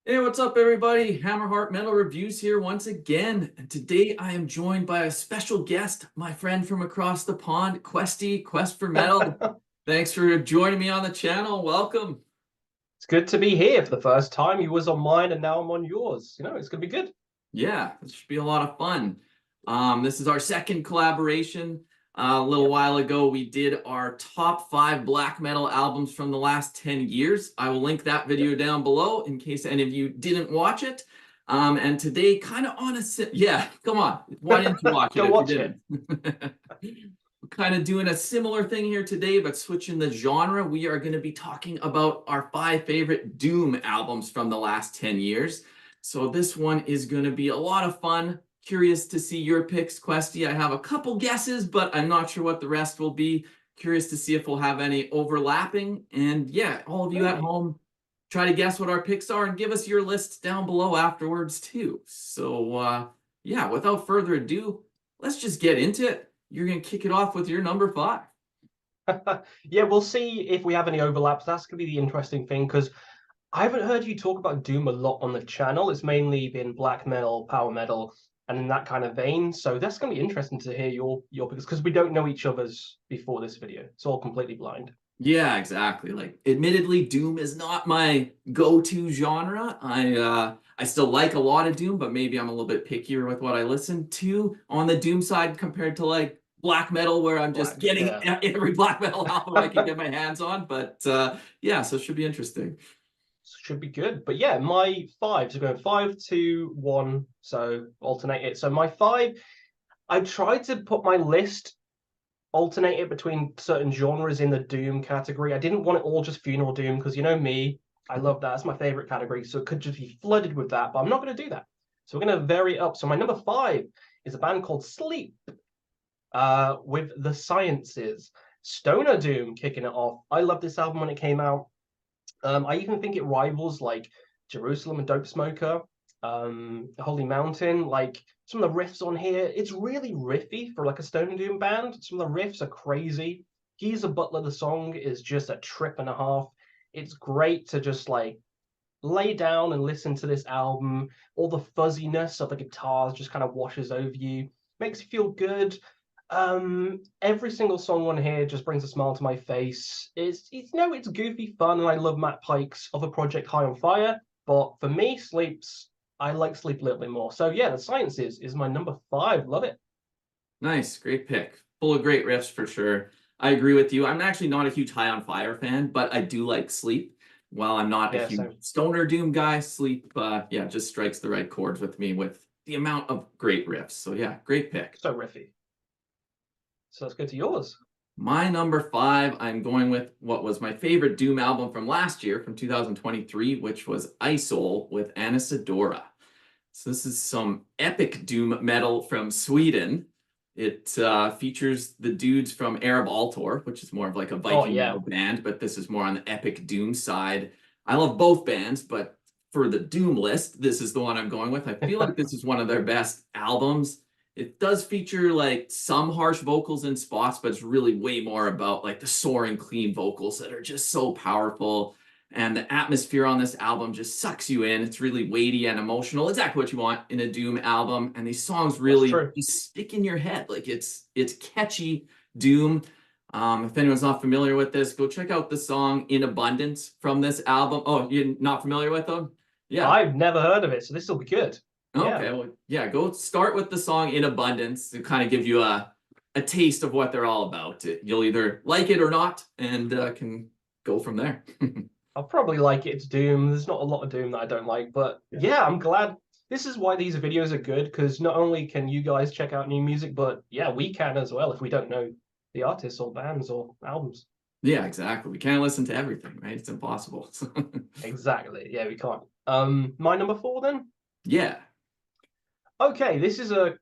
Hey, what's up, everybody? Hammerheart Metal Reviews here once again. And today I am joined by a special guest, my friend from across the pond, Questy, Quest for Metal. Thanks for joining me on the channel. Welcome. It's good to be here for the first time. You was on mine and now I'm on yours. It's gonna be good. Yeah, this should be a lot of fun. This is our second collaboration. A little Yep. while ago, we did our top 5 black metal albums from the last 10 years. I will link that Yep. video down below in case any of you didn't watch it. And today, kind of on a yeah, come on. Why didn't you watch it Go if you watch it. didn't? We're kind of doing a similar thing here today, but switching the genre. We are going to be talking about our 5 favorite Doom albums from the last 10 years. So this one is going to be a lot of fun. Curious to see your picks, Questy. I have a couple guesses, but I'm not sure what the rest will be. Curious to see if we'll have any overlapping. And yeah, all of you at Maybe. home, try to guess what our picks are and give us your lists down below afterwards too. So yeah, without further ado, let's just get into it. You're going to kick it off with your number 5. Yeah, we'll see if we have any overlaps. That's gonna be the interesting thing because I haven't heard you talk about Doom a lot on the channel. It's mainly been black metal, power metal, and in that kind of vein. So that's gonna be interesting to hear your picks because we don't know each other's before this video. It's all completely blind. Yeah, exactly. Like, admittedly, Doom is not my go-to genre. I still like a lot of Doom, but maybe I'm a little bit pickier with what I listen to on the Doom side compared to like black metal, where I'm just Black, getting yeah. every black metal album I can get my hands on. But yeah, so it should be interesting. Should be good. But yeah, my five. So going 5, 2, 1. So alternate it. So my five, I tried to put my list, alternate it between certain genres in the Doom category. I didn't want it all just funeral Doom because you know me, I love that. It's my favorite category. So it could just be flooded with that, but I'm not going to do that. So we're going to vary it up. So my number 5 is a band called Sleep with The Sciences. Stoner Doom kicking it off. I loved this album when it came out. I even think it rivals like Jerusalem and Dope Smoker, Holy Mountain. Like some of the riffs on here, it's really riffy for like a Stone Doom band. Some of the riffs are crazy. Geezer Butler, the song is just a trip and a half. It's great to just like lay down and listen to this album. All the fuzziness of the guitars just kind of washes over you, makes you feel good. Every single song on here just brings a smile to my face. It's goofy fun, and I love Matt Pike's other project, High on Fire. But for me, I like Sleep a little bit more. So yeah, The Sciences is my number 5. Love it. Nice, great pick. Full of great riffs for sure. I agree with you. I'm actually not a huge High on Fire fan, but I do like Sleep. While I'm not a Yeah, huge so Stoner Doom guy, Sleep, yeah, just strikes the right chords with me with the amount of great riffs. So yeah, great pick. so riffy. So let's go to yours. My number 5, I'm going with what was my favorite Doom album from last year, from 2023, which was Isole with Anesidora. So this is some epic Doom metal from Sweden. It features the dudes from Arab Altor, which is more of like a Oh Viking metal yeah. band, but this is more on the epic Doom side. I love both bands, but for the Doom list, this is the one I'm going with. I feel like this is one of their best albums. It does feature like some harsh vocals in spots, but it's really way more about like the soaring, clean vocals that are just so powerful. And the atmosphere on this album just sucks you in. It's really weighty and emotional. Exactly what you want in a Doom album. And these songs That's really true. just stick in your head. Like it's catchy Doom. If anyone's not familiar with this, go check out the song In Abundance from this album. Oh, you're not familiar with them? Yeah. I've never heard of it, so this will be good. Yeah. Okay. Well, yeah, go start with the song In Abundance to kind of give you a taste of what they're all about. You'll either like it or not, and can go from there. I'll probably like it. It's Doom. There's not a lot of Doom that I don't like, but Yeah. yeah, I'm glad. This is why these videos are good because not only can you guys check out new music, but yeah, we can as well if we don't know the artists or bands or albums. Yeah, exactly. We can't listen to everything, right? It's impossible. Exactly. Yeah, we can't. My number 4 then. Yeah. Okay, this is a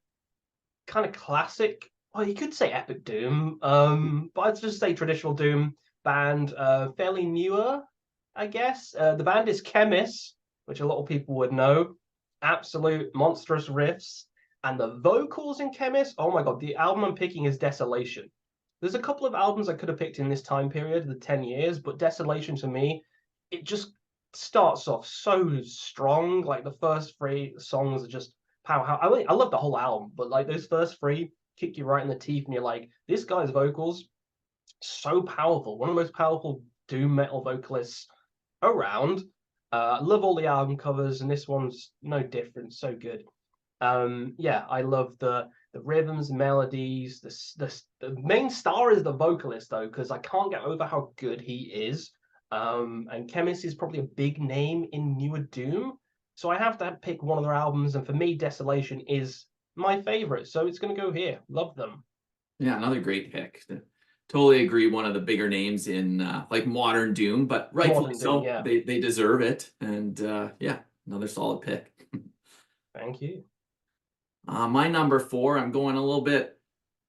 kind of classic. Well, you could say epic Doom. But I'd just say traditional Doom band. Fairly newer, I guess. The band is Khemmis, which a lot of people would know. Absolute monstrous riffs. And the vocals in Khemmis, oh my god, the album I'm picking is Desolation. There's a couple of albums I could have picked in this time period, the 10 years, but Desolation to me, it just starts off so strong. Like the first three songs are just powerhouse. I love the whole album, but like those first three kick you right in the teeth, and you're like, this guy's vocals so powerful. One of the most powerful doom metal vocalists around. Love all the album covers, and this one's no different. So good. Yeah, I love the rhythms, melodies. The main star is the vocalist though, because I can't get over how good he is. And Khemmis is probably a big name in newer Doom, so I have to pick one of their albums. And for me, Desolation is my favorite, so it's going to go here. Love them. Yeah, another great pick. Totally agree. One of the bigger names in like modern Doom, but rightfully Modern Doom, so. yeah. They deserve it. And yeah, another solid pick. Thank you. My number 4, I'm going a little bit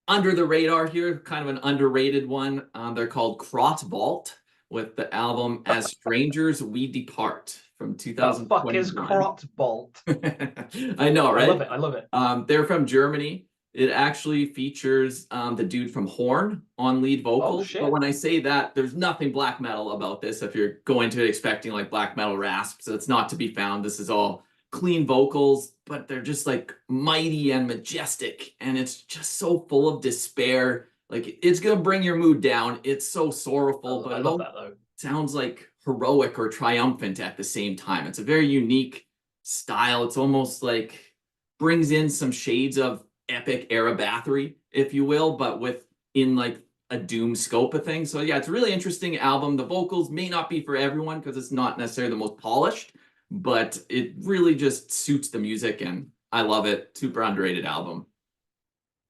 under the radar here, kind of an underrated one. They're called Crossvault with the album As Strangers We Depart from 2021. The fuck is Crossvault? I know, right? I love it. I love it. They're from Germany. It actually features the dude from Horn on lead vocals. Oh, shit. But when I say that, there's nothing black metal about this. If you're going to it expecting like black metal rasps, it's not to be found. This is all clean vocals, but they're just like mighty and majestic, and it's just so full of despair. Like it's gonna bring your mood down. It's so sorrowful, but I love that though. Sounds like heroic or triumphant at the same time. It's a very unique style. It's almost like brings in some shades of epic era Bathory, if you will, but within like a Doom scope of things. So yeah, it's a really interesting album. The vocals may not be for everyone because it's not necessarily the most polished, but it really just suits the music, and I love it. Super underrated album.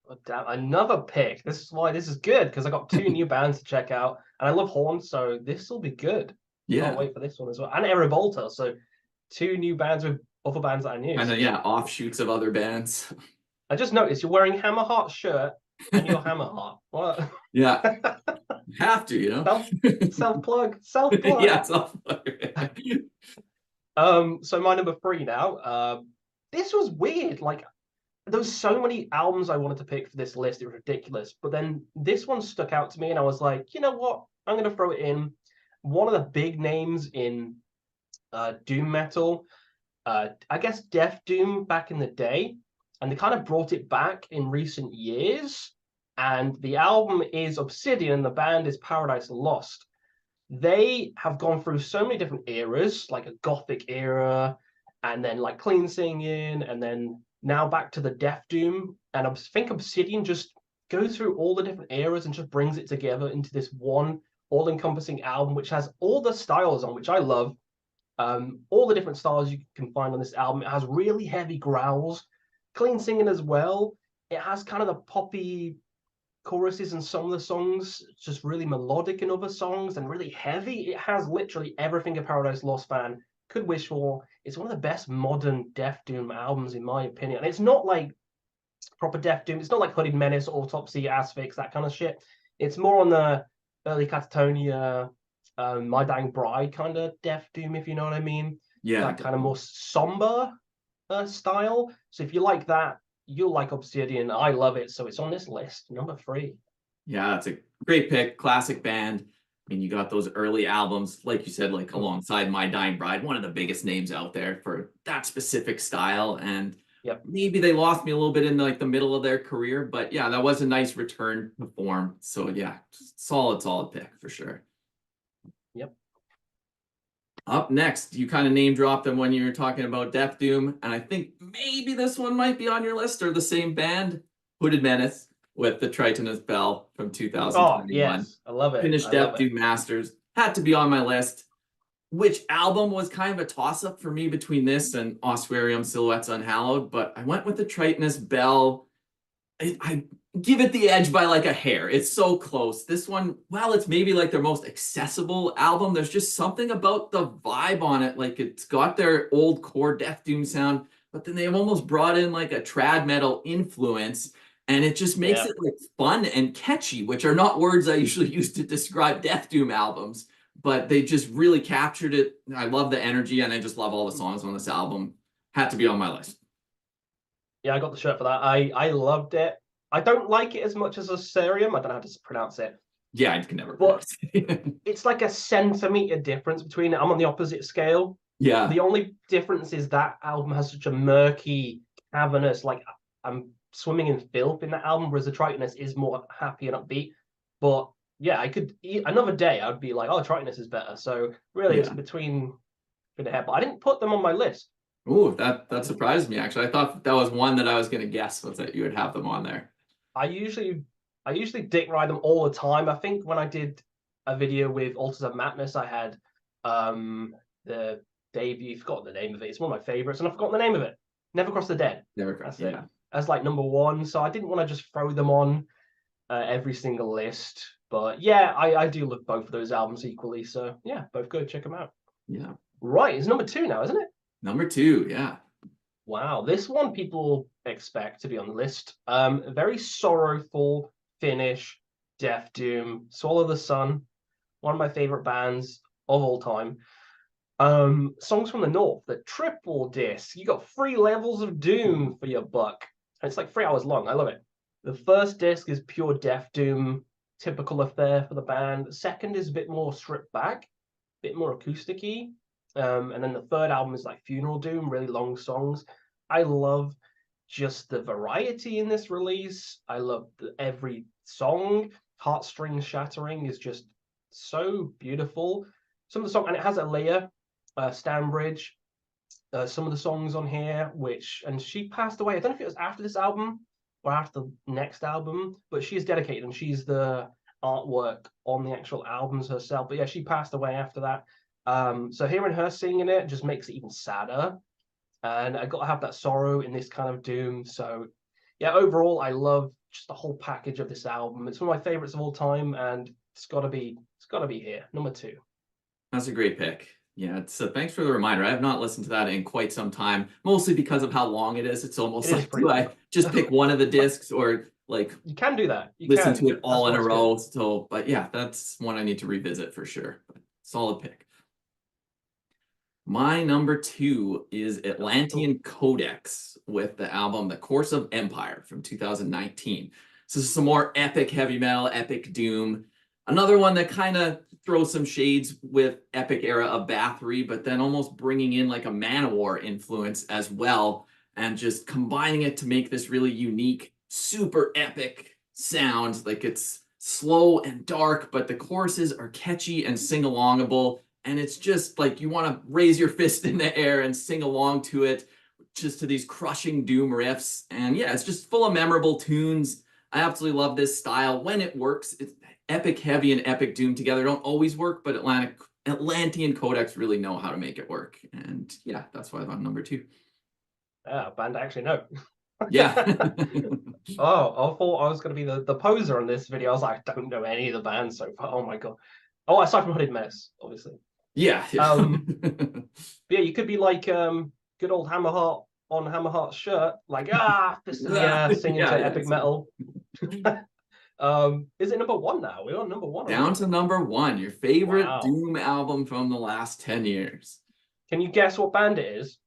Oh, damn, another pick. This is why this is good, because I got 2 new bands to check out, and I love Horn, so this will be good. Yeah. Can't wait for this one as well. And Erevolta, so 2 new bands with other bands that I knew. And then, yeah, offshoots of other bands. I just noticed you're wearing Hammerheart shirt and you're Hammerheart. What? Yeah. Have to, you know? Self-plug. Self-plug. Yeah, self-plug. So my number 3 now. This was weird. Like, there was so many albums I wanted to pick for this list. It was ridiculous. But then this one stuck out to me, and I was like, you know what? I'm going to throw it in. One of the big names in Doom metal, I guess Death Doom back in the day. And they kind of brought it back in recent years. And the album is Obsidian, and the band is Paradise Lost. They have gone through so many different eras, like a gothic era, and then like clean singing, and then now back to the Death Doom. And I think Obsidian just goes through all the different eras and just brings it together into this one all-encompassing album, which has all the styles on, which I love. All the different styles you can find on this album. It has really heavy growls, clean singing as well. It has kind of the poppy choruses in some of the songs, just really melodic in other songs, and really heavy. It has literally everything a Paradise Lost fan could wish for. It's one of the best modern Death Doom albums, in my opinion. And it's not like proper Death Doom. It's not like Hooded Menace, Autopsy, Asphyx, that kind of shit. It's more on the early Catatonia, My Dying Bride kind of Death Doom, if you know what I mean. Yeah. That kind of more somber style. So if you like that, you'll like Obsidian. I love it, so it's on this list, number 3. Yeah, that's a great pick. Classic band. I mean, you got those early albums, like you said, like alongside My Dying Bride, one of the biggest names out there for that specific style. And maybe they lost me a little bit in like the middle of their career, but yeah, that was a nice return to form. So yeah, solid pick for sure. Yep. Up next, you kind of name dropped them when you were talking about Death Doom, and I think maybe this one might be on your list, or the same band, Hooded Menace with the Tritonus Bell from 2021. Oh, yes. I love it. Finished Death Doom Masters. Had to be on my list. Which album was kind of a toss-up for me between this and Ossuarium Silhouettes Unhallowed, but I went with the Tritonus Bell. I give it the edge by like a hair. It's so close. This one, while it's maybe like their most accessible album, there's just something about the vibe on it. Like it's got their old core Death Doom sound, but then they've almost brought in like a trad metal influence, and it just makes it like fun and catchy, which are not words I usually use to describe Death Doom albums, but they just really captured it. I love the energy, and I just love all the songs on this album. Had to be on my list. Yeah, I got the shirt for that. I loved it. I don't like it as much as Ossuarium. I don't know how to pronounce it. Yeah, I can never But predict. it's like a centimeter difference between it. I'm on the opposite scale. Yeah, The only difference is that album has such a murky, cavernous, like I'm swimming in filth in that album, whereas the Tritonus is more happy and upbeat. But yeah, I could another day I'd be like, oh, Tritonus is better. So really, it's yeah. between the hair. But I didn't put them on my list. Ooh, that surprised me actually. I thought that was one that I was gonna guess was that you would have them on there. I usually I usually dick ride them all the time. I think when I did a video with Altars of Madness, I had the debut. Forgot the name of it. It's one of my favorites, and I forgot the name of it. Never Cross the Dead. Never, That's it. yeah. As like number one. So I didn't want to just throw them on every single list. But yeah, I do love both of those albums equally. So yeah, both good. Check them out. Yeah. Right, it's number two now, isn't it? Number two, yeah. Wow, this one people expect to be on the list. Very sorrowful finish, Death Doom, Swallow the Sun, one of my favorite bands of all time. Songs from the North, the triple disc. You got 3 levels of Doom for your buck. And it's like 3 hours long. I love it. The first disc is pure Death Doom, typical affair for the band. The second is a bit more stripped back, a bit more acoustic-y. And then the third album is like Fvneral Doom, really long songs. I love just the variety in this release. I love every song. Heartstrings Shattering is just so beautiful. Some of the songs, and it has a layer, Stanbridge, some of the songs on here, and she passed away. I don't know if it was after this album or after the next album, but she is dedicated and she's the artwork on the actual albums herself. But yeah, she passed away after that. So hearing her singing it just makes it even sadder. And I got to have that sorrow in this kind of doom. So yeah, overall, I love just the whole package of this album. It's one of my favorites of all time, and it's got to be here, number 2. That's a great pick. Yeah, thanks for the reminder. I have not listened to that in quite some time, mostly because of how long it is. It's almost like, do I just pick one of the discs or like you can do that. You listen can. to it all in a row. Good. So, but yeah, that's one I need to revisit for sure. But solid pick. My number 2 is Atlantean Codex with the album The Course of Empire from 2019. So this is some more epic heavy metal, epic doom. Another one that kind of throws some shades with epic era of Bathory, but then almost bringing in like a Manowar influence as well, and just combining it to make this really unique, super epic sound. Like it's slow and dark, but the choruses are catchy and sing-alongable. And it's just like you want to raise your fist in the air and sing along to it, just to these crushing doom riffs. And yeah, it's just full of memorable tunes. I absolutely love this style when it works. It's epic heavy and epic doom together don't always work, but Atlantean Codex really know how to make it work. And yeah, that's why I'm number 2. Yeah, band I actually know. Yeah. Oh, I thought I was going to be the poser on this video. I was like, I don't know any of the bands so far. Oh my god. Oh, aside from Hooded Menace, obviously. Yeah. Yeah, you could be like good old Hammerheart on Hammerheart's shirt, like fist in the air, singing to epic metal. Is it number 1 now? We're on number 1. Down to number 1, your favorite doom album from the last 10 years. Can you guess what band it is?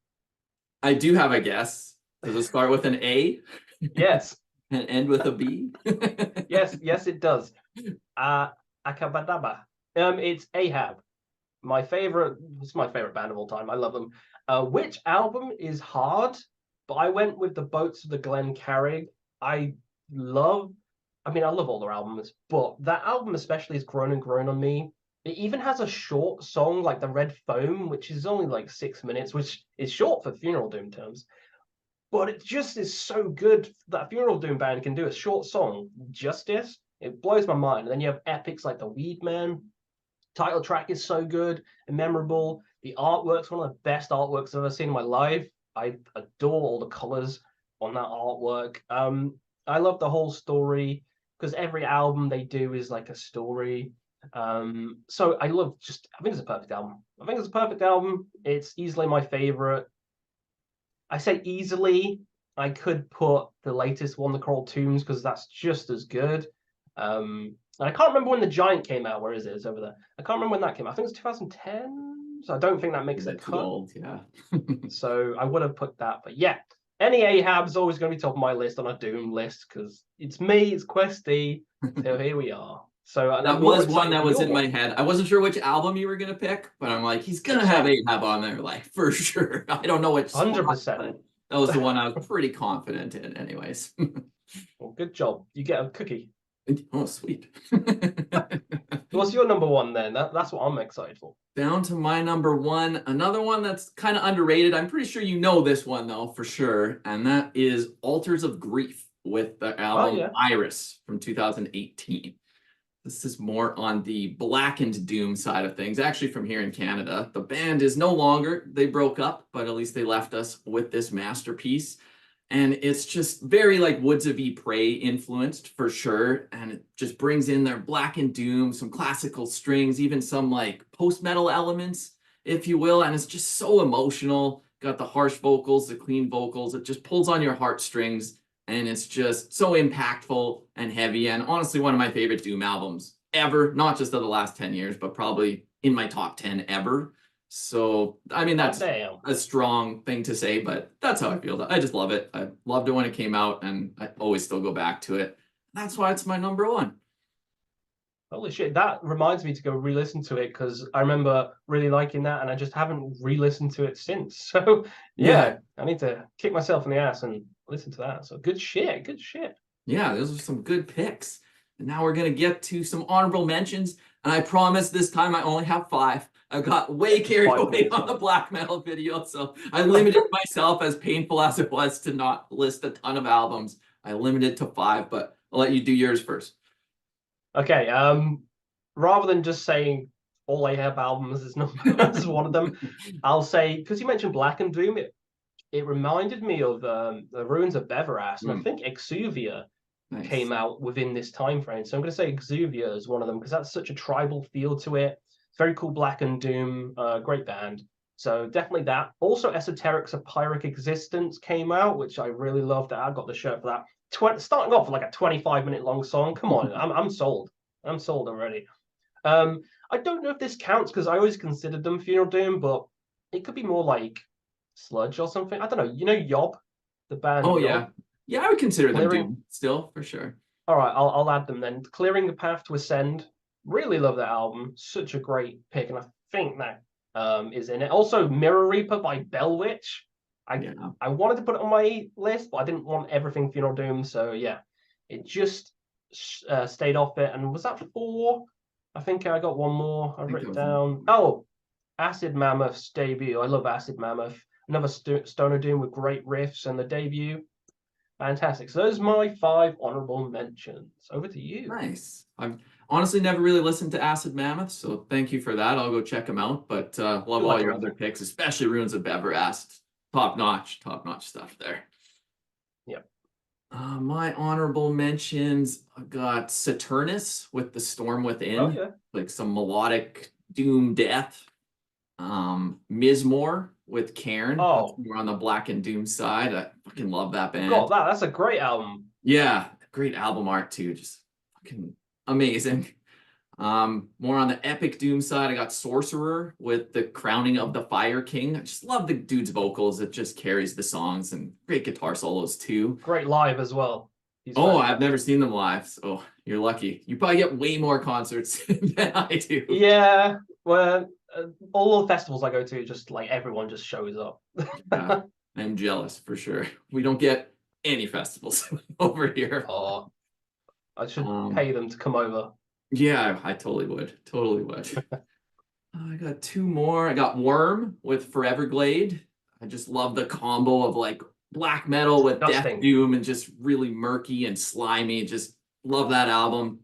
I do have a guess. Does it start with an A? Yes. And end with a B? Yes, it does. Akabadaba. It's Ahab. It's my favorite band of all time. I love them. Which album is hard? But I went with the Boats of the Glen Carrig. I love all their albums, but that album especially has grown and grown on me. It even has a short song like The Red Foam, which is only like 6 minutes, which is short for Fvneral Doom terms. But it just is so good that a Fvneral Doom band can do a short song justice. It blows my mind. And then you have epics like The Weed Man. Title track is so good and memorable. The artwork's one of the best artworks I've ever seen in my life. I adore all the colors on that artwork. I love the whole story because every album they do is like a story. So I think it's a perfect album. It's easily my favorite. I say easily. I could put the latest one, The Coral Tombs, because that's just as good. And I can't remember when The Giant came out. Where is it? It's over there. I can't remember when that came out. I think it's 2010. So I don't think that makes a cut. Old, yeah. So I would have put that. But yeah, any Ahab's always going to be top of my list on a Doom list because it's me, it's Questy. So here we are. So and That I'm more was one excited that for was your in my one. head. I wasn't sure which album you were gonna pick, but I'm like, he's gonna have Same. Ahab on there, like for sure. I don't know which spot, 100%. but that was the one I was pretty confident in, anyways. Well, good job. You get a cookie. Oh, sweet. What's your number one then? That's what I'm excited for. Down to my number one, another one that's kind of underrated. I'm pretty sure you know this one though, for sure, and that is Altars of Grief with the Oh album yeah. Iris from 2018. This is more on the blackened doom side of things, actually from here in Canada. The band is no longer, they broke up, but at least they left us with this masterpiece. And it's just very like Woods of Prey influenced for sure. And it just brings in their blackened doom, some classical strings, even some like post-metal elements, if you will. And it's just so emotional. Got the harsh vocals, the clean vocals. It just pulls on your heartstrings. And it's just so impactful and heavy. And honestly, one of my favorite doom albums ever, not just of the last 10 years, but probably in my top 10 ever. So, I mean, that's a strong thing to say, but that's how I feel. I just love it. I loved it when it came out, and I always still go back to it. That's why it's my number one. Holy shit, that reminds me to go re-listen to it because I remember really liking that and I just haven't re-listened to it since. So yeah, I need to kick myself in the ass and listen to that. So good shit, good shit. Yeah, those are some good picks. And now we're going to get to some honorable mentions. And I promise this time I only have 5. I got way carried away on the black metal video, so I limited myself, as painful as it was to not list a ton of albums. I limited to 5, but I'll let you do yours first. Okay, rather than just saying all Ahab albums is is one of them, I'll say, because you mentioned Black and Doom, it reminded me of the Ruins of Beverast, and I think Exuvia came out within this time frame. So I'm going to say Exuvia is one of them because that's such a tribal feel to it. Very cool Black and Doom, great band. So definitely that. Also, Esoteric's A Pyrrhic Existence came out, which I really loved. I got the shirt for that. Starting off with like a 25-minute long song. Come on, I'm sold. I'm sold already. I don't know if this counts because I always considered them Fvneral Doom, but it could be more like sludge or something. I don't know. You know Yob, the band. Oh Yob? yeah, yeah. I would consider them doom still for sure. All right, I'll add them then. Clearing the Path to Ascend. Really love that album. Such a great pick, and I think that is in it. Also, Mirror Reaper by Bellwitch. I wanted to put it on my list, but I didn't want everything Fvneral Doom, so yeah, it just stayed off it. And was that 4? I think I got one more. I've written down. Oh, Acid Mammoth's debut. I love Acid Mammoth. Another stoner doom with great riffs, and the debut, fantastic. So those are my 5 honorable mentions. Over to you. Nice. I've honestly never really listened to Acid Mammoth, so thank you for that. I'll go check them out. But love all your other picks, especially Ruins of Beverast. Top notch stuff there. Yep. My honorable mentions, I've got Saturnus with The Storm Within. Oh, yeah. Like some melodic doom death. Mizmor with Cairn. Oh, that's more on the black and doom side. I fucking love that band. Got that. That's a great album. Yeah, great album art too. Just fucking amazing. More on the epic doom side, I got Sorcerer with The Crowning of the Fire King. I just love the dude's vocals. It just carries the songs, and great guitar solos too. Great live as well. I've never seen them live, so you're lucky. You probably get way more concerts than I do. Yeah, well, all the festivals I go to, just like everyone just shows up. Yeah, I'm jealous for sure. We don't get any festivals over here. Oh, I should pay them to come over. Yeah, I totally would. Totally would. I got 2 more. I got Worm with Foreverglade. I just love the combo of like black metal with death doom and just really murky and slimy. Just love that album.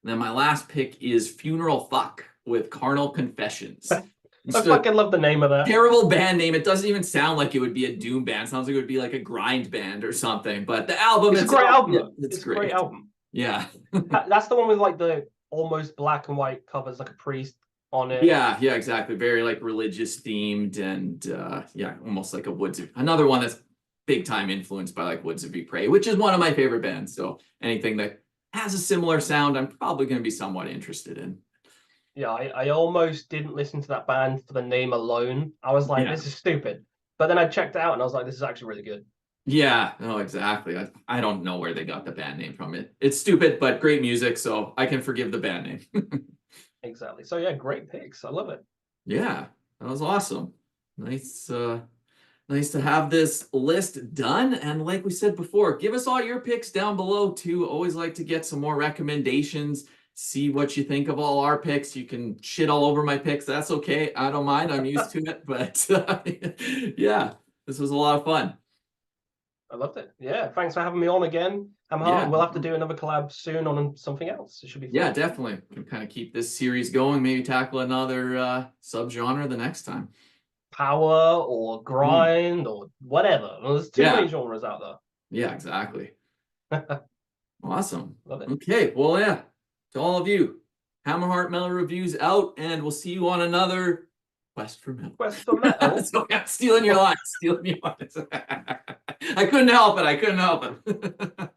And then my last pick is Funeral Fuck with Carnal Confessions. I fucking love the name of that. Terrible band name. It doesn't even sound like it would be a doom band. It sounds like it would be like a grind band or something. But the album, it's a great album. Yeah, it's a great album. Yeah. That's the one with like the almost black and white covers, like a priest on it. Yeah, exactly. Very like religious themed, and almost like another one that's big time influenced by like Woods of Prey, which is one of my favorite bands. So anything that has a similar sound, I'm probably going to be somewhat interested in. Yeah, I almost didn't listen to that band for the name alone. I was like, this is stupid. But then I checked it out and I was like, this is actually really good. Yeah, no, exactly. I don't know where they got the band name from. It's stupid, but great music, so I can forgive the band name. Exactly. So yeah, great picks. I love it. Yeah, that was awesome. Nice, nice to have this list done. And like we said before, give us all your picks down below too. Always like to get some more recommendations, see what you think of all our picks. You can shit all over my picks. That's okay. I don't mind. I'm used to it. But yeah, this was a lot of fun. I loved it. Yeah, thanks for having me on again, Hammerheart. Yeah. And we'll have to do another collab soon on something else. It should be Yeah, fun. definitely. Can kind of keep this series going, maybe tackle another subgenre the next time. Power or Mm. grind or whatever. There's too many Yeah, genres out yeah, exactly. there. Awesome. Love it. Okay, well, yeah, to all of you, Hammerheart Metal Reviews out, and we'll see you on another Quest for Metal. Quest for Metal. So I'm stealing your lines, stealing your lines. I couldn't help it. I couldn't help it.